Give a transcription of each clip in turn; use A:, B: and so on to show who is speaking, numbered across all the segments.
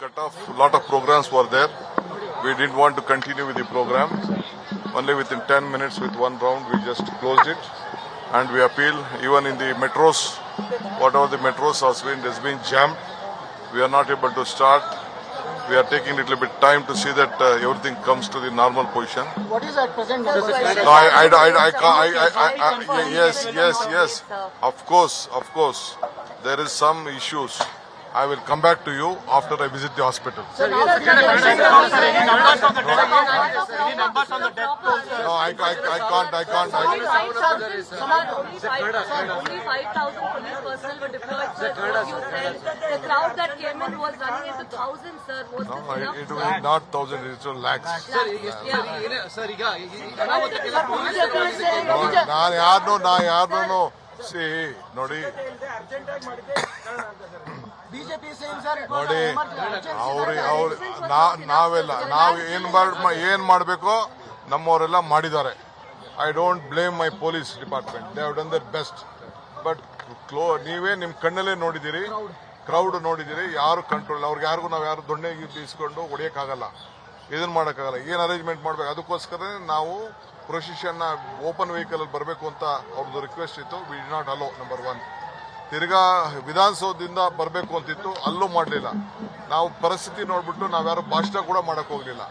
A: cut off. A lot of programs were there. We didn't want to continue with the program. Only within 10 minutes with one round we just closed it. And we appeal even in the metros, whatever the metros has been jammed. We are not able to start. We are taking a little bit time to see that everything comes to the normal position.
B: What is at present?
A: No, yes. Of course. There is some issues. I will come back to you after I visit the hospital.
B: Sir,
A: No, I can't.
C: Only 5,000 police personnel were deployed, sir. You said the crowd that came in was running into thousands, sir. Was
A: No,
C: this enough?
A: it was not thousands, it was lakhs. ನಾನು ಯಾರನ್ನೂ C ನೋಡಿ
B: BJP is saying, sir, it was
A: ನೋಡಿ
B: an emergency.
A: ನಾವು ಏನ್ ಮಾಡಬೇಕೋ ನಮ್ಮವರೆಲ್ಲ ಮಾಡಿದ್ದಾರೆ. I don't blame my police department. They have done their best. But ನೀವೇ ನಿಮ್ಮ ಕಣ್ಣಲ್ಲೇ ನೋಡಿದ್ದೀರಿ, ಕ್ರೌಡ್ ನೋಡಿದ್ದೀರಿ, ಯಾರು ಕಂಟ್ರೋಲ್, ಅವ್ರಿಗೆ ಯಾರಿಗೂ ನಾವು ಯಾರು ದೊಣ್ಣೆ ಇಸ್ಕೊಂಡು ಹೊಡಿಯೋಕ್ಕಾಗಲ್ಲ, ಇದನ್ನ ಮಾಡೋಕ್ಕಾಗಲ್ಲ. ಏನು ಅರೇಂಜ್ಮೆಂಟ್ ಮಾಡಬೇಕು, ಅದಕ್ಕೋಸ್ಕರ ನಾವು ಪ್ರೊಸೆಷನ್ನ ಓಪನ್ ವೆಹಿಕಲ್ ಅಲ್ಲಿ ಬರಬೇಕು ಅಂತ ಅವ್ರದ್ದು ರಿಕ್ವೆಸ್ಟ್ ಇತ್ತು. We did not allow. Number 1. ತಿರ್ಗಾ ವಿಧಾನಸೌಧದಿಂದ ಬರಬೇಕು ಅಂತಿತ್ತು, ಅಲ್ಲೂ ಮಾಡಲಿಲ್ಲ. ನಾವು ಪರಿಸ್ಥಿತಿ ನೋಡ್ಬಿಟ್ಟು ನಾವ್ಯಾರು ಭಾಷಣ ಕೂಡ ಮಾಡಕ್ ಹೋಗ್ಲಿಲ್ಲ,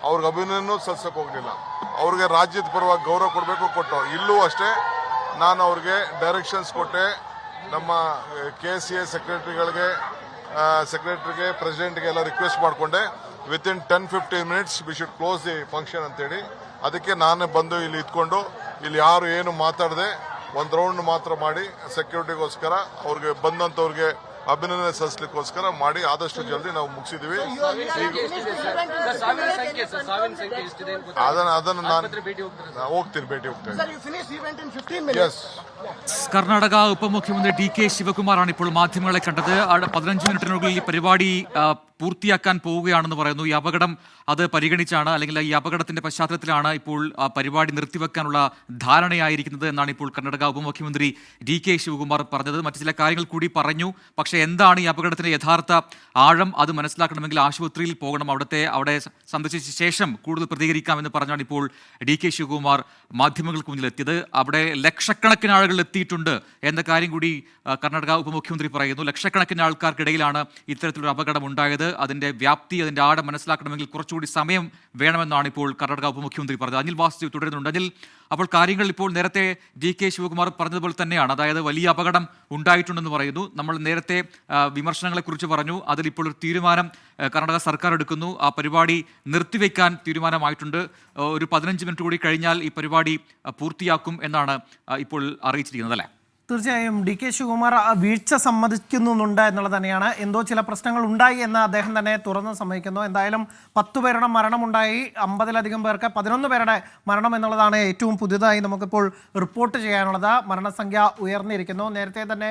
A: ಅವ್ರಿಗೆ ಅಭಿನಂದನೆ ಸಲ್ಲಿಸಕ್ ಹೋಗ್ಲಿಲ್ಲ. ಅವ್ರಿಗೆ ರಾಜ್ಯದ ಪರವಾಗಿ ಗೌರವ ಕೊಡಬೇಕು, ಕೊಟ್ಟು ಇಲ್ಲೂ ಅಷ್ಟೇ ನಾನು ಅವ್ರಿಗೆ ಡೈರೆಕ್ಷನ್ಸ್ ಕೊಟ್ಟೆ. ನಮ್ಮ KCA ಸೆಕ್ರೆಟರಿಗೆ ಪ್ರೆಸಿಡೆಂಟ್ಗೆ ಎಲ್ಲ ರಿಕ್ವೆಸ್ಟ್ ಮಾಡಿಕೊಂಡೆ. Within 10-15 minutes we should close the function ಅಂತೇಳಿ. ಅದಕ್ಕೆ ನಾನೇ ಬಂದು ಇಲ್ಲಿ ಇದ್ಕೊಂಡು ಇಲ್ಲಿ ಯಾರು ಏನು ಮಾತಾಡದೆ ಒಂದು ರೌಂಡ್ ಮಾತ್ರ ಮಾಡಿ ಸೆಕ್ಯೂರಿಟಿಗೋಸ್ಕರ ಅವ್ರಿಗೆ ಬಂದಂತವ್ರಿಗೆ ಅಭಿನಂದನೆ ಸಲ್ಲಿಸಲಿಕ್ಕೋಸ್ಕರ ಮಾಡಿ ಆದಷ್ಟು ಜಲ್ದಿ ನಾವು ಮುಗಿಸಿದ್ವಿ. ಅದನ್ನ ನಾನು ಹೋಗ್ತೀನಿ, ಭೇಟಿ ಹೋಗ್ತೇನೆ.
B: Sir, you finished the event in 15 minutes.
D: Karnataka ഉപമുഖ്യമന്ത്രി DK ശിവകുമാറാണ് ഇപ്പോൾ മാധ്യമങ്ങളെ കണ്ടത്. 15 മിനിറ്റിനുള്ളിൽ ഈ പരിപാടി പൂർത്തിയാക്കാൻ പോവുകയാണെന്ന് പറയുന്നു. ഈ അപകടം അത് പരിഗണിച്ചാണ്, അല്ലെങ്കിൽ ഈ അപകടത്തിന്റെ പശ്ചാത്തലത്തിലാണ് ഇപ്പോൾ പരിപാടി നിർത്തിവെക്കാനുള്ള ധാരണയായിരിക്കുന്നത് എന്നാണ് ഇപ്പോൾ കർണാടക ഉപമുഖ്യമന്ത്രി DK ശിവകുമാർ പറഞ്ഞത്. മറ്റു ചില കാര്യങ്ങൾ കൂടി പറഞ്ഞു. പക്ഷേ എന്താണ് ഈ അപകടത്തിന്റെ യഥാർത്ഥ ആഴം, അത് മനസ്സിലാക്കണമെങ്കിൽ ആശുപത്രിയിൽ പോകണം, അവിടെ സന്ദർശിച്ച ശേഷം കൂടുതൽ പ്രതികരിക്കാമെന്ന് പറഞ്ഞാണ് ഇപ്പോൾ DK ശിവകുമാർ മാധ്യമങ്ങൾക്ക് മുന്നിലെത്തിയത്. അവിടെ ലക്ഷക്കണക്കിന് ആളുകൾ എത്തിയിട്ടുണ്ട് എന്ന കാര്യം കൂടി കർണാടക ഉപമുഖ്യമന്ത്രി പറയുന്നു. ലക്ഷക്കണക്കിന് ആൾക്കാർക്കിടയിലാണ് ഇത്തരത്തിലൊരു അപകടം ഉണ്ടായത്. അതിന്റെ വ്യാപ്തി, അതിന്റെ ആഴം മനസ്സിലാക്കണമെങ്കിൽ കുറച്ചുകൂടി സമയം വേണമെന്നാണ് ഇപ്പോൾ കർണാടക ഉപമുഖ്യമന്ത്രി പറഞ്ഞത്. അനിൽ വാസുദേവ് തുടരുന്നുണ്ട്. അനിൽ, അപ്പോൾ കാര്യങ്ങൾ ഇപ്പോൾ നേരത്തെ DK ശിവകുമാർ പറഞ്ഞതുപോലെ തന്നെയാണ്. അതായത് വലിയ അപകടം ഉണ്ടായിട്ടുണ്ടെന്ന് പറയുന്നു. നമ്മൾ നേരത്തെ വിമർശനങ്ങളെക്കുറിച്ച് പറഞ്ഞു. അതിലിപ്പോൾ ഒരു തീരുമാനം കർണാടക സർക്കാർ എടുക്കുന്നു. ആ പരിപാടി നിർത്തിവെക്കാൻ തീരുമാനമായിട്ടുണ്ട്. ഒരു 15 മിനിറ്റ് കൂടി കഴിഞ്ഞാൽ ഈ പരിപാടി പൂർത്തിയാക്കും എന്നാണ് ഇപ്പോൾ അറിയിച്ചിരിക്കുന്നത്, അല്ലേ?
E: തീർച്ചയായും DK ശിവകുമാർ വീഴ്ച സമ്മതിക്കുന്നുണ്ട് എന്നുള്ളത് തന്നെയാണ്. എന്തോ ചില പ്രശ്നങ്ങൾ ഉണ്ടായി എന്ന് അദ്ദേഹം തന്നെ തുറന്ന് സമ്മതിക്കുന്നു. എന്തായാലും 10 പേരുടെ മരണമുണ്ടായി, 50-ലധികം പേർക്ക് 11 പേരുടെ മരണം എന്നുള്ളതാണ് ഏറ്റവും പുതിയതായി നമുക്കിപ്പോൾ റിപ്പോർട്ട് ചെയ്യാനുള്ളത്. മരണസംഖ്യ ഉയർന്നിരിക്കുന്നു. നേരത്തെ തന്നെ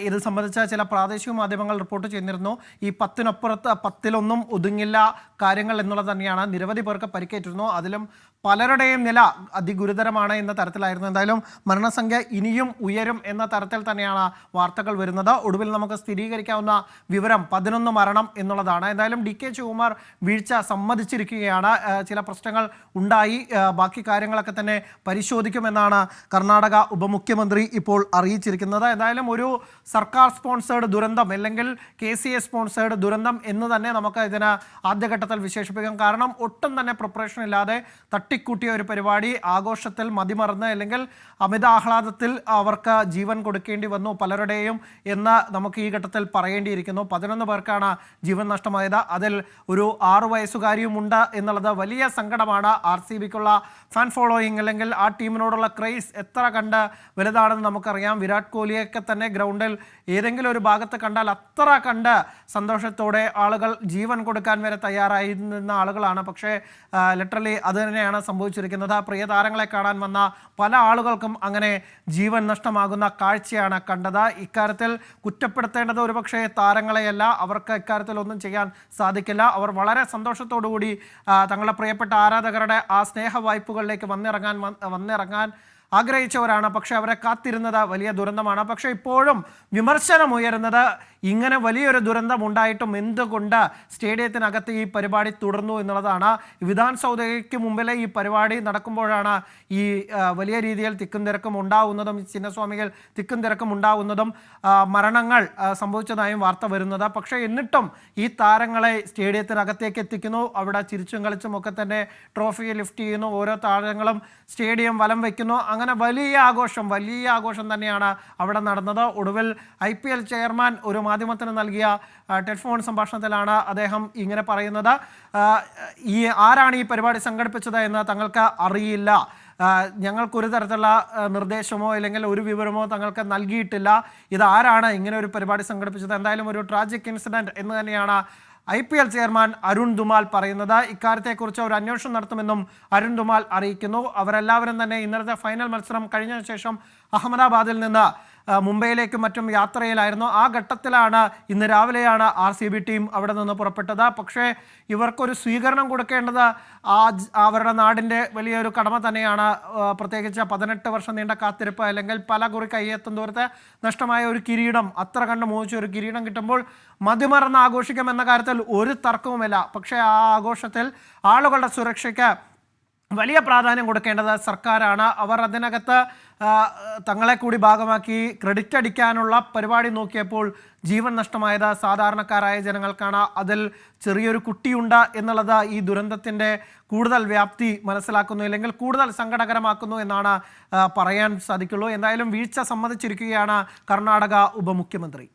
E: ഇത് സംബന്ധിച്ച ചില പ്രാദേശിക മാധ്യമങ്ങൾ റിപ്പോർട്ട് ചെയ്തിരുന്നു. ഈ 10-നപ്പുറത്ത് 10-ലൊന്നും ഒതുങ്ങില്ല കാര്യങ്ങൾ എന്നുള്ളത് തന്നെയാണ്. നിരവധി പേർക്ക് പരിക്കേറ്റിരുന്നു. അതിലും പലരുടെയും നില അതിഗുരുതരമാണ് എന്ന തരത്തിലായിരുന്നു. എന്തായാലും മരണസംഖ്യ ഇനിയും ഉയരും എന്ന തരത്തിൽ തന്നെയാണ് വാർത്തകൾ വരുന്നത്. ഒടുവിൽ നമുക്ക് സ്ഥിരീകരിക്കാവുന്ന വിവരം 11 മരണം എന്നുള്ളതാണ്. എന്തായാലും DK ശിവകുമാർ വീഴ്ച സമ്മതിച്ചിരിക്കുകയാണ്. ചില പ്രശ്നങ്ങൾ ഉണ്ടായി, ബാക്കി കാര്യങ്ങളൊക്കെ തന്നെ പരിശോധിക്കുമെന്നാണ് കർണാടക ഉപമുഖ്യമന്ത്രി ഇപ്പോൾ അറിയിച്ചിരിക്കുന്നത്. എന്തായാലും ഒരു സർക്കാർ സ്പോൺസേഡ് ദുരന്തം, അല്ലെങ്കിൽ KCA സ്പോൺസേഡ് ദുരന്തം എന്ന് തന്നെ നമുക്ക് ഇതിന് ആദ്യഘട്ടത്തിൽ വിശേഷിപ്പിക്കാം. കാരണം ഒട്ടും തന്നെ പ്രിപ്പറേഷൻ ഇല്ലാതെ തട്ടിക്കൂട്ടിയ ഒരു പരിപാടി, ആഘോഷത്തിൽ മതിമറന്ന് അല്ലെങ്കിൽ അമിത ആഹ്ലാദത്തിൽ അവർക്ക് ജീവൻ കൊടുക്കേണ്ടി വന്നു പലരുടെയും എന്ന് നമുക്ക് ഈ ഘട്ടത്തിൽ പറയേണ്ടിയിരിക്കുന്നു. 11 പേർക്കാണ് ജീവൻ നഷ്ടമായത്. അതിൽ ഒരു 6 വയസ്സുകാരിയും ഉണ്ട് എന്നുള്ളത് വലിയ സങ്കടമാണ്. RCBക്കുള്ള ഫാൻ ഫോളോയിങ്, അല്ലെങ്കിൽ ആ ടീമിനോടുള്ള ക്രേസ് എത്ര കണ്ട് വലുതാണെന്ന് നമുക്കറിയാം. വിരാട് കോഹ്ലിയൊക്കെ തന്നെ ഗ്രൗണ്ടിൽ ഏതെങ്കിലും ഒരു ഭാഗത്ത് കണ്ടാൽ അത്ര കണ്ട് സന്തോഷത്തോടെ ആളുകൾ ജീവൻ കൊടുക്കാൻ വരെ തയ്യാറായിരുന്ന ആളുകളാണ്. പക്ഷേ ലിറ്ററലി അത് തന്നെയാണ് സംഭവിച്ചിരിക്കുന്നത്. പ്രിയ താരങ്ങളെ കാണാൻ വന്ന പല ആളുകൾക്കും അങ്ങനെ ജീവൻ നഷ്ടമാകുന്ന കാഴ്ചയാണ് കണ്ടത്. ഇക്കാര്യത്തിൽ കുറ്റപ്പെടുത്തേണ്ടത് ഒരുപക്ഷെ താരങ്ങളെയല്ല, അവർക്ക് ഇക്കാര്യത്തിൽ ഒന്നും ചെയ്യാൻ സാധിക്കില്ല. അവർ വളരെ സന്തോഷത്തോടുകൂടി തങ്ങളുടെ പ്രിയപ്പെട്ട ആരാധകരുടെ ആ സ്നേഹ വായ്പകളിലേക്ക് വന്നിറങ്ങാൻ ആഗ്രഹിച്ചവരാണ്. പക്ഷേ അവരെ കാത്തിരുന്നത് വലിയ ദുരന്തമാണ്. പക്ഷേ ഇപ്പോഴും വിമർശനം ഉയരുന്നത് ഇങ്ങനെ വലിയൊരു ദുരന്തം ഉണ്ടായിട്ടും എന്തുകൊണ്ട് സ്റ്റേഡിയത്തിനകത്ത് ഈ പരിപാടി തുടർന്നു എന്നുള്ളതാണ്. വിധാൻ സൗദയ്ക്ക് മുമ്പിലെ ഈ പരിപാടി നടക്കുമ്പോഴാണ് ഈ വലിയ രീതിയിൽ തിക്കും തിരക്കും ഉണ്ടാവുന്നതും ചിന്നസ്വാമികൾ തിക്കും തിരക്കും ഉണ്ടാവുന്നതും മരണങ്ങൾ സംഭവിച്ചതായും വാർത്ത വരുന്നത്. പക്ഷേ എന്നിട്ടും ഈ താരങ്ങളെ സ്റ്റേഡിയത്തിനകത്തേക്ക് എത്തിക്കുന്നു. അവിടെ ചിരിച്ചും കളിച്ചും ഒക്കെ തന്നെ ട്രോഫി ലിഫ്റ്റ് ചെയ്യുന്നു. ഓരോ താരങ്ങളും സ്റ്റേഡിയം വലം വയ്ക്കുന്നു. അങ്ങനെ വലിയ ആഘോഷം തന്നെയാണ് അവിടെ നടന്നത്. ഒടുവിൽ IPL ചെയർമാൻ ഒരു മാധ്യമത്തിന് നൽകിയ ടെലിഫോൺ സംഭാഷണത്തിലാണ് അദ്ദേഹം ഇങ്ങനെ പറയുന്നത്. ആരാണ് ഈ പരിപാടി സംഘടിപ്പിച്ചത് എന്ന് തങ്ങൾക്ക് അറിയില്ല. ഞങ്ങൾക്കൊരു തരത്തിലുള്ള നിർദ്ദേശമോ അല്ലെങ്കിൽ ഒരു വിവരമോ തങ്ങൾക്ക് നൽകിയിട്ടില്ല. ഇതാരാണ് ഇങ്ങനെ ഒരു പരിപാടി സംഘടിപ്പിച്ചത്? എന്തായാലും ഒരു ട്രാജിക് ഇൻസിഡന്റ് എന്ന് തന്നെയാണ് IPL ചെയർമാൻ അരുൺ ധുമാൽ പറയുന്നത്. ഇക്കാര്യത്തെക്കുറിച്ച് ഒരു അന്വേഷണം നടത്തുമെന്നും അരുൺ ധുമാൽ അറിയിക്കുന്നു. അവരെല്ലാവരും തന്നെ ഇന്നലത്തെ ഫൈനൽ മത്സരം കഴിഞ്ഞ ശേഷം അഹമ്മദാബാദിൽ നിന്ന് മുംബൈയിലേക്കും മറ്റും യാത്രയിലായിരുന്നു. ആ ഘട്ടത്തിലാണ് ഇന്ന് രാവിലെയാണ് RCB ടീം അവിടെ നിന്ന് പുറപ്പെട്ടത്. പക്ഷേ ഇവർക്കൊരു സ്വീകരണം കൊടുക്കേണ്ടത് അവരുടെ നാടിൻ്റെ വലിയൊരു കടമ തന്നെയാണ്. പ്രത്യേകിച്ച് 18 വർഷം നീണ്ട കാത്തിരിപ്പ് അല്ലെങ്കിൽ പല കുറി കയ്യെത്തും ദൂരത്ത് നഷ്ടമായ ഒരു കിരീടം, അത്ര കണ്ട് മോഹിച്ച ഒരു കിരീടം കിട്ടുമ്പോൾ മതിമറന്ന് ആഘോഷിക്കുമെന്ന കാര്യത്തിൽ ഒരു തർക്കവുമില്ല. പക്ഷേ ആ ആഘോഷത്തിൽ ആളുകളുടെ സുരക്ഷയ്ക്ക് വലിയ പ്രാധാന്യം കൊടുക്കേണ്ടത് സർക്കാരാണ്. അവർ അതിനകത്ത് തങ്ങളെ കൂടി ഭാഗമാക്കി ക്രെഡിറ്റ് അടിക്കാനുള്ള പരിപാടി നോക്കിയപ്പോൾ ജീവൻ നഷ്ടമായത് സാധാരണക്കാരായ ജനങ്ങൾക്കാണ്. അതിൽ ചെറിയൊരു കുട്ടിയുണ്ട് എന്നുള്ളത് ഈ ദുരന്തത്തിൻ്റെ കൂടുതൽ വ്യാപ്തി മനസ്സിലാക്കുന്നു, അല്ലെങ്കിൽ കൂടുതൽ സങ്കടകരമാക്കുന്നു എന്നാണ് പറയാൻ സാധിക്കുള്ളൂ. എന്തായാലും വീഴ്ച സമ്മതിച്ചിരിക്കുകയാണ് കർണാടക ഉപമുഖ്യമന്ത്രി.